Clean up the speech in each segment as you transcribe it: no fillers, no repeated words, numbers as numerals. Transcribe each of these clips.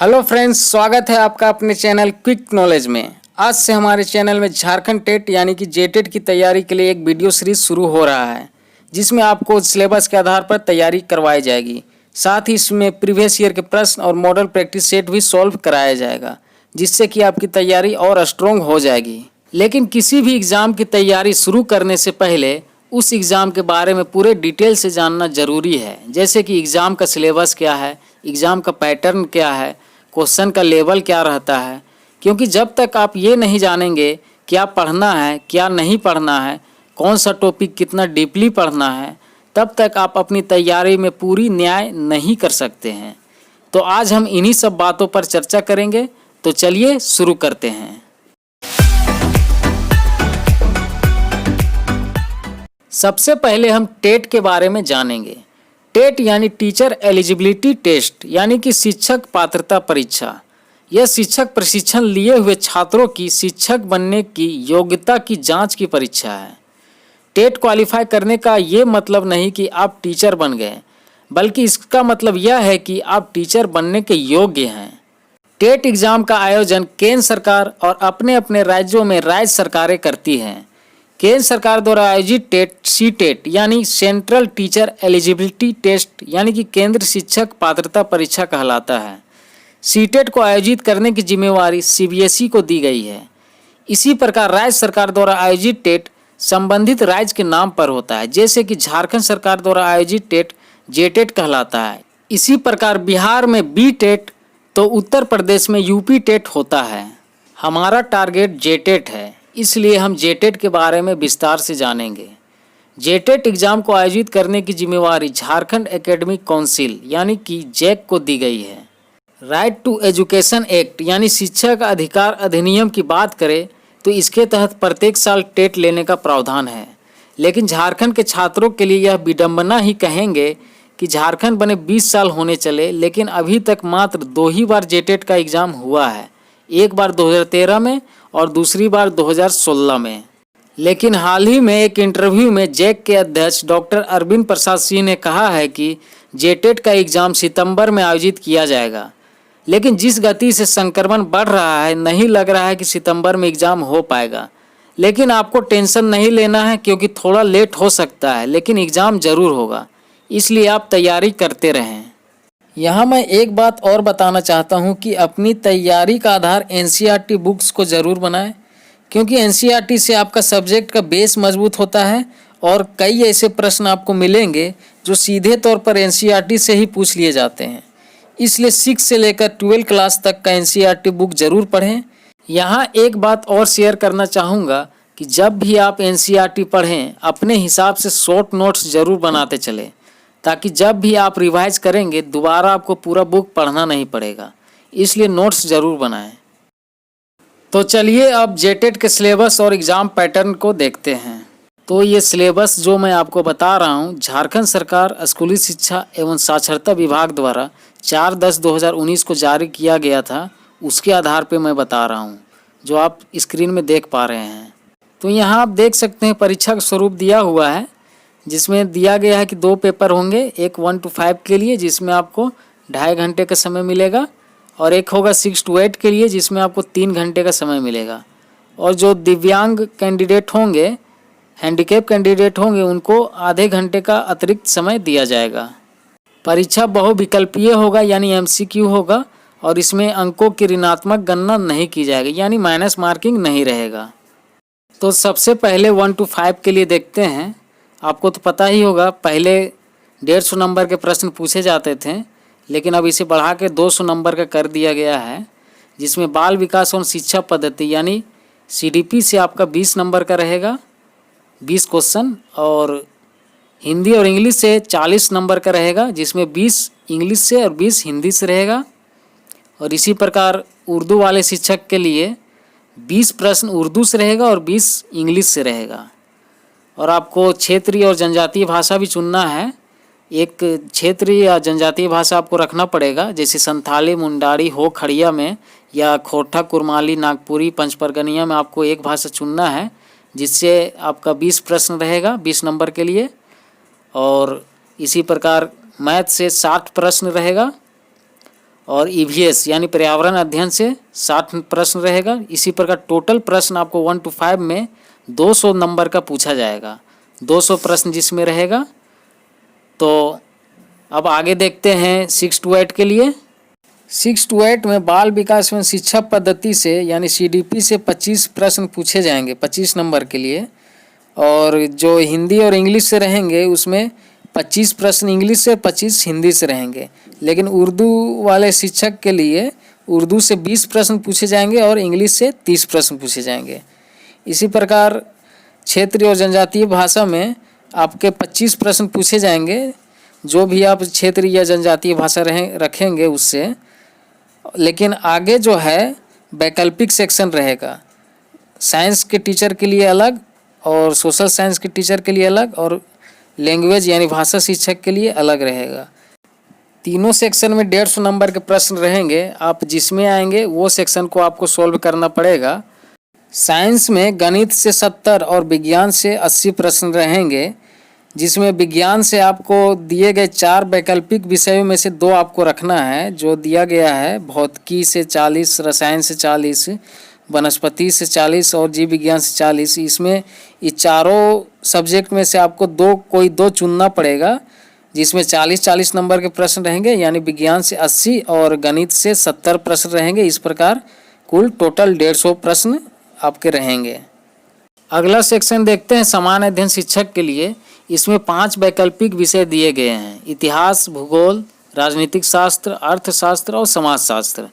Hello friends, स्वागत है आपका अपने चैनल क्विक नॉलेज में। आज से हमारे चैनल में झारखंड टेट यानी कि जेटेट की तैयारी के लिए एक वीडियो सीरीज शुरू हो रहा है, जिसमें आपको सिलेबस के आधार पर तैयारी करवाई जाएगी। साथ ही इसमें प्रीवियस ईयर के प्रश्न और मॉडल प्रैक्टिस सेट भी सॉल्व कराया जाएगा, जिससे कि आपकी तैयारी और स्ट्रॉन्ग हो जाएगी। लेकिन किसी भी एग्ज़ाम की तैयारी शुरू करने से पहले उस एग्ज़ाम के बारे में पूरे डिटेल से जानना ज़रूरी है। जैसे कि एग्ज़ाम का सिलेबस क्या है, एग्ज़ाम का पैटर्न क्या है, क्वेश्चन का लेवल क्या रहता है। क्योंकि जब तक आप ये नहीं जानेंगे क्या पढ़ना है क्या नहीं पढ़ना है, कौन सा टॉपिक कितना डीपली पढ़ना है, तब तक आप अपनी तैयारी में पूरी न्याय नहीं कर सकते हैं। तो आज हम इन्हीं सब बातों पर चर्चा करेंगे। तो चलिए शुरू करते हैं। सबसे पहले हम टेट के बारे में जानेंगे। टेट यानी टीचर एलिजिबिलिटी टेस्ट यानी कि शिक्षक पात्रता परीक्षा। यह शिक्षक प्रशिक्षण लिए हुए छात्रों की शिक्षक बनने की योग्यता की जांच की परीक्षा है। टेट क्वालिफाई करने का ये मतलब नहीं कि आप टीचर बन गए, बल्कि इसका मतलब यह है कि आप टीचर बनने के योग्य हैं। टेट एग्ज़ाम का आयोजन केंद्र सरकार और अपने अपने राज्यों में राज्य सरकारें करती हैं। केंद्र सरकार द्वारा आयोजित टेट सी-टेट यानी सेंट्रल टीचर एलिजिबिलिटी टेस्ट यानी कि केंद्र शिक्षक पात्रता परीक्षा कहलाता है। सी-टेट को आयोजित करने की जिम्मेवारी सीबीएसई को दी गई है। इसी प्रकार राज्य सरकार द्वारा आयोजित टेट संबंधित राज्य के नाम पर होता है। जैसे कि झारखंड सरकार द्वारा आयोजित टेट जेटेट कहलाता है। इसी प्रकार बिहार में बी-टेट तो उत्तर प्रदेश में यूपी टेट होता है। हमारा टारगेट जेटेट है, इसलिए हम जेटेट के बारे में विस्तार से जानेंगे। जेटेट एग्ज़ाम को आयोजित करने की जिम्मेवारी झारखंड एकेडमिक काउंसिल यानी कि जैक को दी गई है। राइट टू एजुकेशन एक्ट यानी शिक्षा का अधिकार अधिनियम की बात करें तो इसके तहत प्रत्येक साल टेट लेने का प्रावधान है। लेकिन झारखंड के छात्रों के लिए यह विडंबना ही कहेंगे कि झारखंड बने 20 साल होने चले, लेकिन अभी तक मात्र 2 ही बार जेटेट का एग्ज़ाम हुआ है। एक बार 2013 में और दूसरी बार 2016 में। लेकिन हाल ही में एक इंटरव्यू में जैक के अध्यक्ष डॉक्टर अरविंद प्रसाद सिंह ने कहा है कि जेटेट का एग्ज़ाम सितंबर में आयोजित किया जाएगा। लेकिन जिस गति से संक्रमण बढ़ रहा है, नहीं लग रहा है कि सितंबर में एग्ज़ाम हो पाएगा। लेकिन आपको टेंशन नहीं लेना है, क्योंकि थोड़ा लेट हो सकता है, लेकिन एग्ज़ाम ज़रूर होगा। इसलिए आप तैयारी करते रहें। यहाँ मैं एक बात और बताना चाहता हूँ कि अपनी तैयारी का आधार एनसीईआरटी बुक्स को ज़रूर बनाएं, क्योंकि एनसीईआरटी से आपका सब्जेक्ट का बेस मजबूत होता है और कई ऐसे प्रश्न आपको मिलेंगे जो सीधे तौर पर एनसीईआरटी से ही पूछ लिए जाते हैं। इसलिए 6 से लेकर 12 क्लास तक का एनसीईआरटी बुक ज़रूर पढ़ें। यहाँ एक बात और शेयर करना चाहूँगा कि जब भी आप एनसीईआरटी पढ़ें, अपने हिसाब से शॉर्ट नोट्स ज़रूर बनाते चलें, ताकि जब भी आप रिवाइज करेंगे दोबारा आपको पूरा बुक पढ़ना नहीं पड़ेगा। इसलिए नोट्स ज़रूर बनाएं। तो चलिए अब जेटेट के सिलेबस और एग्ज़ाम पैटर्न को देखते हैं। तो ये सिलेबस जो मैं आपको बता रहा हूँ, झारखंड सरकार स्कूली शिक्षा एवं साक्षरता विभाग द्वारा 4/10/2019 को जारी किया गया था, उसके आधार पर मैं बता रहा हूँ, जो आप स्क्रीन में देख पा रहे हैं। तो यहाँ आप देख सकते हैं परीक्षा का स्वरूप दिया हुआ है, जिसमें दिया गया है कि 2 पेपर होंगे, एक 1 to 5 के लिए जिसमें आपको 2.5 घंटे का समय मिलेगा, और एक होगा 6 to 8 के लिए जिसमें आपको 3 घंटे का समय मिलेगा। और जो दिव्यांग कैंडिडेट होंगे, हैंडीकैप कैंडिडेट होंगे, उनको आधे घंटे का अतिरिक्त समय दिया जाएगा। परीक्षा बहुविकल्पीय होगा यानी एमसीक्यू होगा, और इसमें अंकों की ऋणात्मक गणना नहीं की जाएगी यानी माइनस मार्किंग नहीं रहेगा। तो सबसे पहले 1 to 5 के लिए देखते हैं। आपको तो पता ही होगा, पहले 150 नंबर के प्रश्न पूछे जाते थे, लेकिन अब इसे बढ़ा के 200 नंबर का कर दिया गया है, जिसमें बाल विकास एवं शिक्षा पद्धति यानी सीडीपी से आपका 20 नंबर का रहेगा, 20 क्वेश्चन, और हिंदी और इंग्लिश से 40 नंबर का रहेगा, जिसमें 20 इंग्लिश से और 20 हिंदी से रहेगा। और इसी प्रकार उर्दू वाले शिक्षक के लिए 20 प्रश्न उर्दू से रहेगा और 20 इंग्लिश से रहेगा। और आपको क्षेत्रीय और जनजातीय भाषा भी चुनना है। एक क्षेत्रीय या जनजातीय भाषा आपको रखना पड़ेगा, जैसे संथाली, मुंडारी हो खड़िया में, या खोरठा, कुरमाली, नागपुरी, पंचपरगनिया में आपको एक भाषा चुनना है, जिससे आपका 20 प्रश्न रहेगा 20 नंबर के लिए। और इसी प्रकार मैथ से 60 प्रश्न रहेगा, और ईवीएस यानी पर्यावरण अध्ययन से 60 प्रश्न रहेगा। इसी प्रकार टोटल प्रश्न आपको 1 to 5 में 200 नंबर का पूछा जाएगा, 200 प्रश्न जिसमें रहेगा। तो अब आगे देखते हैं 6 to 8 के लिए। 6 to 8 में बाल विकास एवं शिक्षा पद्धति से यानी CDP से 25 प्रश्न पूछे जाएंगे 25 नंबर के लिए। और जो हिंदी और इंग्लिश से रहेंगे उसमें 25 प्रश्न इंग्लिश से, 25 हिंदी से रहेंगे। लेकिन उर्दू वाले शिक्षक के लिए उर्दू से 20 प्रश्न पूछे जाएंगे और इंग्लिश से 30 प्रश्न पूछे जाएंगे। इसी प्रकार क्षेत्रीय और जनजातीय भाषा में आपके 25 प्रश्न पूछे जाएंगे, जो भी आप क्षेत्रीय या जनजातीय भाषा रखेंगे उससे। लेकिन आगे जो है वैकल्पिक सेक्शन रहेगा, साइंस के टीचर के लिए अलग और सोशल साइंस के टीचर के लिए अलग और लैंग्वेज यानी भाषा शिक्षक के लिए अलग रहेगा। तीनों सेक्शन में 150 नंबर के प्रश्न रहेंगे। आप जिसमें आएंगे वो सेक्शन को आपको सॉल्व करना पड़ेगा। साइंस में गणित से 70 और विज्ञान से 80 प्रश्न रहेंगे, जिसमें विज्ञान से आपको दिए गए 4 वैकल्पिक विषयों में से 2 आपको रखना है। जो दिया गया है भौतिकी से 40, रसायन से 40, वनस्पति से 40 और जीव विज्ञान से 40। इसमें ये चारों सब्जेक्ट में से आपको कोई दो चुनना पड़ेगा, जिसमें 40-40 नंबर के प्रश्न रहेंगे, यानी विज्ञान से 80 और गणित से 70 प्रश्न रहेंगे। इस प्रकार कुल टोटल 150 प्रश्न आपके रहेंगे। अगला सेक्शन देखते हैं सामान्य अध्ययन शिक्षक के लिए। इसमें 5 वैकल्पिक विषय दिए गए हैं, इतिहास, भूगोल, राजनीतिक शास्त्र, अर्थशास्त्र और समाजशास्त्र।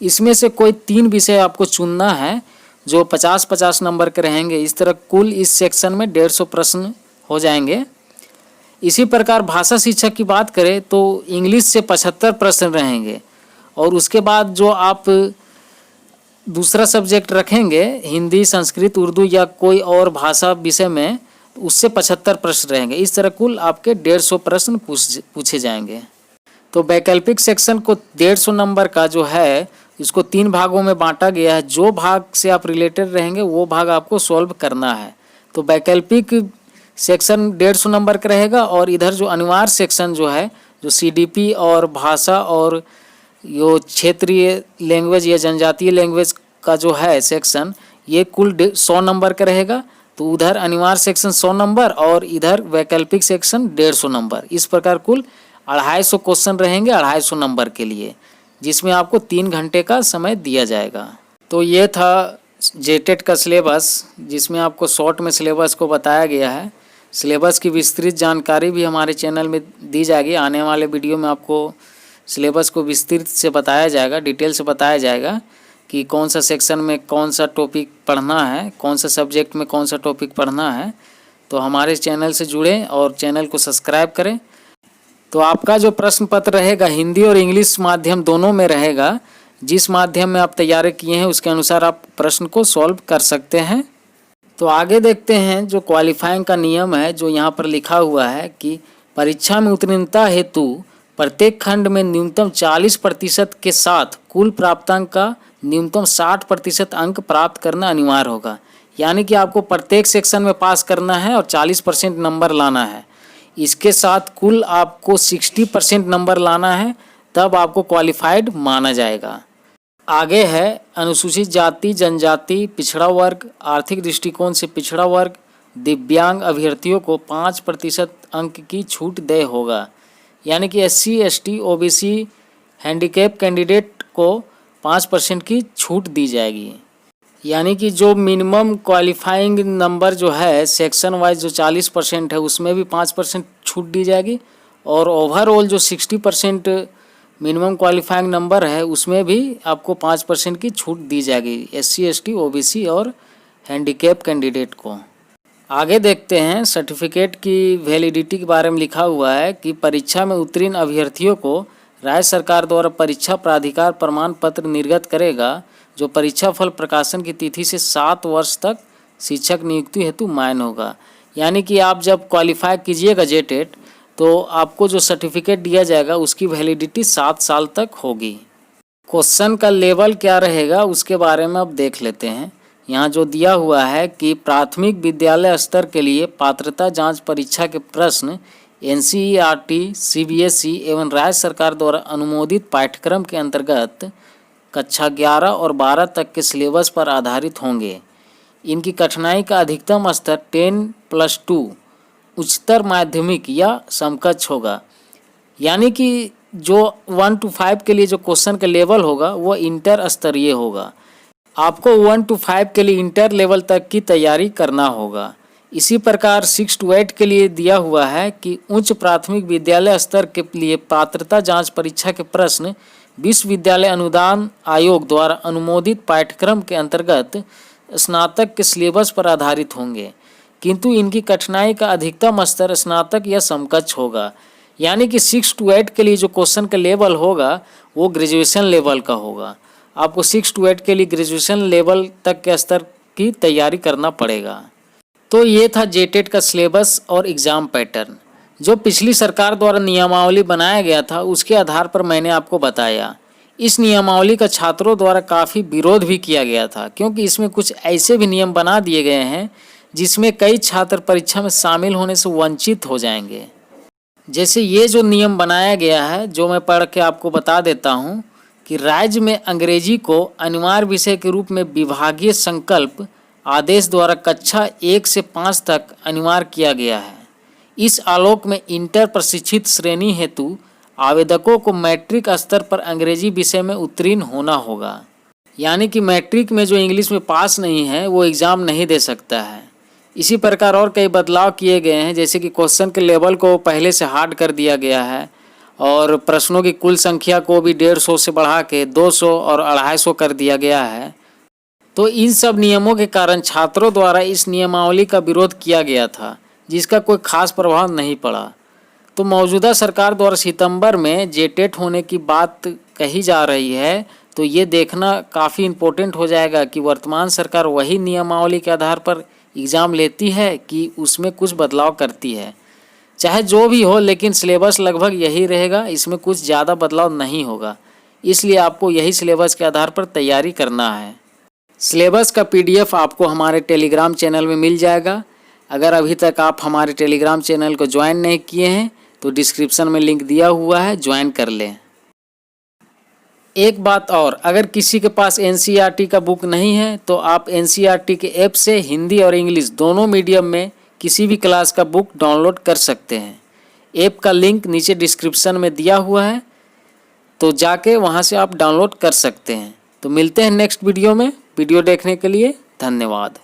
इसमें से कोई 3 विषय आपको चुनना है जो 50-50 नंबर के रहेंगे। इस तरह कुल इस सेक्शन में 150 प्रश्न हो जाएंगे। इसी प्रकार भाषा शिक्षक की बात करें तो इंग्लिश से 75 प्रश्न रहेंगे और उसके बाद जो आप दूसरा सब्जेक्ट रखेंगे हिंदी, संस्कृत, उर्दू या कोई और भाषा विषय में, उससे 75 प्रश्न रहेंगे। इस तरह कुल आपके 150 प्रश्न पूछे जाएंगे। तो वैकल्पिक सेक्शन को 150 नंबर का जो है इसको 3 भागों में बांटा गया है। जो भाग से आप रिलेटेड रहेंगे वो भाग आपको सॉल्व करना है। तो वैकल्पिक सेक्शन 150 नंबर का रहेगा और इधर जो अनिवार्य सेक्शन जो है, जो CDP और भाषा और यो क्षेत्रीय लैंग्वेज या जनजातीय लैंग्वेज का जो है सेक्शन, ये कुल 100 नंबर का रहेगा। तो उधर अनिवार्य सेक्शन 100 नंबर और इधर वैकल्पिक सेक्शन 150 नंबर। इस प्रकार कुल 250 क्वेश्चन रहेंगे 250 नंबर के लिए, जिसमें आपको 3 घंटे का समय दिया जाएगा। तो ये था जेटेट का सिलेबस, जिसमें आपको शॉर्ट में सिलेबस को बताया गया है। सिलेबस की विस्तृत जानकारी भी हमारे चैनल में दी जाएगी। आने वाले वीडियो में आपको सिलेबस को विस्तृत से बताया जाएगा, डिटेल से बताया जाएगा कि कौन सा सेक्शन में कौन सा टॉपिक पढ़ना है, कौन सा सब्जेक्ट में कौन सा टॉपिक पढ़ना है। तो हमारे चैनल से जुड़ें और चैनल को सब्सक्राइब करें। तो आपका जो प्रश्न पत्र रहेगा हिंदी और इंग्लिश माध्यम दोनों में रहेगा। जिस माध्यम में आप तैयारी किए हैं उसके अनुसार आप प्रश्न को सॉल्व कर सकते हैं। तो आगे देखते हैं जो क्वालिफाइंग का नियम है, जो यहाँ पर लिखा हुआ है कि परीक्षा में उत्तीर्णता हेतु प्रत्येक खंड में न्यूनतम 40% के साथ कुल प्राप्तांक का न्यूनतम 60% अंक प्राप्त करना अनिवार्य होगा। यानी कि आपको प्रत्येक सेक्शन में पास करना है और 40% नंबर लाना है। इसके साथ कुल आपको 60% नंबर लाना है, तब आपको क्वालिफाइड माना जाएगा। आगे है अनुसूचित जाति, जनजाति, पिछड़ा वर्ग, आर्थिक दृष्टिकोण से पिछड़ा वर्ग, दिव्यांग अभ्यर्थियों को 5% अंक की छूट दे होगा। यानी कि SC, ST, OBC handicap candidate को 5% की छूट दी जाएगी। यानी कि जो मिनिमम क्वालिफाइंग नंबर जो है सेक्शन वाइज जो 40% है उसमें भी 5% छूट दी जाएगी और ओवरऑल जो 60% मिनिमम क्वालिफाइंग नंबर है उसमें भी आपको 5% की छूट दी जाएगी SC, ST, OBC और हैंडीकैप कैंडिडेट को। आगे देखते हैं सर्टिफिकेट की वैलिडिटी के बारे में लिखा हुआ है कि परीक्षा में उत्तीर्ण अभ्यर्थियों को राज्य सरकार द्वारा परीक्षा प्राधिकार प्रमाण पत्र निर्गत करेगा, जो परीक्षा फल प्रकाशन की तिथि से 7 वर्ष तक शिक्षक नियुक्ति हेतु मान्य होगा। यानी कि आप जब क्वालिफाई कीजिएगा जेटेट तो आपको जो सर्टिफिकेट दिया जाएगा उसकी वैलिडिटी 7 साल तक होगी। क्वेश्चन का लेवल क्या रहेगा उसके बारे में अब देख लेते हैं। यहाँ जो दिया हुआ है कि प्राथमिक विद्यालय स्तर के लिए पात्रता जांच परीक्षा के प्रश्न एनसीईआरटी, सीबीएसई एवं राज्य सरकार द्वारा अनुमोदित पाठ्यक्रम के अंतर्गत कक्षा 11 और 12 तक के सिलेबस पर आधारित होंगे। इनकी कठिनाई का अधिकतम स्तर 10+2 उच्चतर माध्यमिक या समकक्ष होगा, यानी कि जो 1 to 5 के लिए जो क्वेश्चन का लेवल होगा वो इंटर स्तरीय होगा। आपको 1 to 5 के लिए इंटर लेवल तक की तैयारी करना होगा। इसी प्रकार 6 to 8 के लिए दिया हुआ है कि उच्च प्राथमिक विद्यालय स्तर के लिए पात्रता जांच परीक्षा के प्रश्न विश्वविद्यालय अनुदान आयोग द्वारा अनुमोदित पाठ्यक्रम के अंतर्गत स्नातक के सिलेबस पर आधारित होंगे, किंतु इनकी कठिनाई का अधिकतम स्तर स्नातक या समकक्ष होगा, यानी कि 6 to 8 के लिए जो क्वेश्चन का लेवल होगा वो ग्रेजुएशन लेवल का होगा। आपको 6 to 8 के लिए ग्रेजुएशन लेवल तक के स्तर की तैयारी करना पड़ेगा। तो ये था जेटेट का सिलेबस और एग्ज़ाम पैटर्न। जो पिछली सरकार द्वारा नियमावली बनाया गया था उसके आधार पर मैंने आपको बताया। इस नियमावली का छात्रों द्वारा काफ़ी विरोध भी किया गया था, क्योंकि इसमें कुछ ऐसे भी नियम बना दिए गए हैं जिसमें कई छात्र परीक्षा में शामिल होने से वंचित हो जाएंगे। जैसे ये जो नियम बनाया गया है, जो मैं पढ़ के आपको बता देता हूँ कि राज्य में अंग्रेजी को अनिवार्य विषय के रूप में विभागीय संकल्प आदेश द्वारा कक्षा 1 से 5 तक अनिवार्य किया गया है। इस आलोक में इंटर प्रशिक्षित श्रेणी हेतु आवेदकों को मैट्रिक स्तर पर अंग्रेजी विषय में उत्तीर्ण होना होगा, यानी कि मैट्रिक में जो इंग्लिश में पास नहीं है वो एग्ज़ाम नहीं दे सकता है। इसी प्रकार और कई बदलाव किए गए हैं, जैसे कि क्वेश्चन के लेवल को पहले से हार्ड कर दिया गया है और प्रश्नों की कुल संख्या को भी 150 से बढ़ा के 200 और 250 कर दिया गया है। तो इन सब नियमों के कारण छात्रों द्वारा इस नियमावली का विरोध किया गया था, जिसका कोई खास प्रभाव नहीं पड़ा। तो मौजूदा सरकार द्वारा सितंबर में जेटेट होने की बात कही जा रही है, तो ये देखना काफ़ी इम्पोर्टेंट हो जाएगा कि वर्तमान सरकार वही नियमावली के आधार पर एग्ज़ाम लेती है कि उसमें कुछ बदलाव करती है। चाहे जो भी हो, लेकिन सिलेबस लगभग यही रहेगा, इसमें कुछ ज़्यादा बदलाव नहीं होगा। इसलिए आपको यही सिलेबस के आधार पर तैयारी करना है। सिलेबस का PDF आपको हमारे टेलीग्राम चैनल में मिल जाएगा। अगर अभी तक आप हमारे टेलीग्राम चैनल को ज्वाइन नहीं किए हैं तो डिस्क्रिप्शन में लिंक दिया हुआ है, ज्वाइन कर लें। एक बात और, अगर किसी के पास NCERT का बुक नहीं है तो आप NCERT के ऐप से हिंदी और इंग्लिश दोनों मीडियम में किसी भी क्लास का बुक डाउनलोड कर सकते हैं। ऐप का लिंक नीचे डिस्क्रिप्शन में दिया हुआ है, तो जाके वहाँ से आप डाउनलोड कर सकते हैं। तो मिलते हैं नेक्स्ट वीडियो में। वीडियो देखने के लिए धन्यवाद।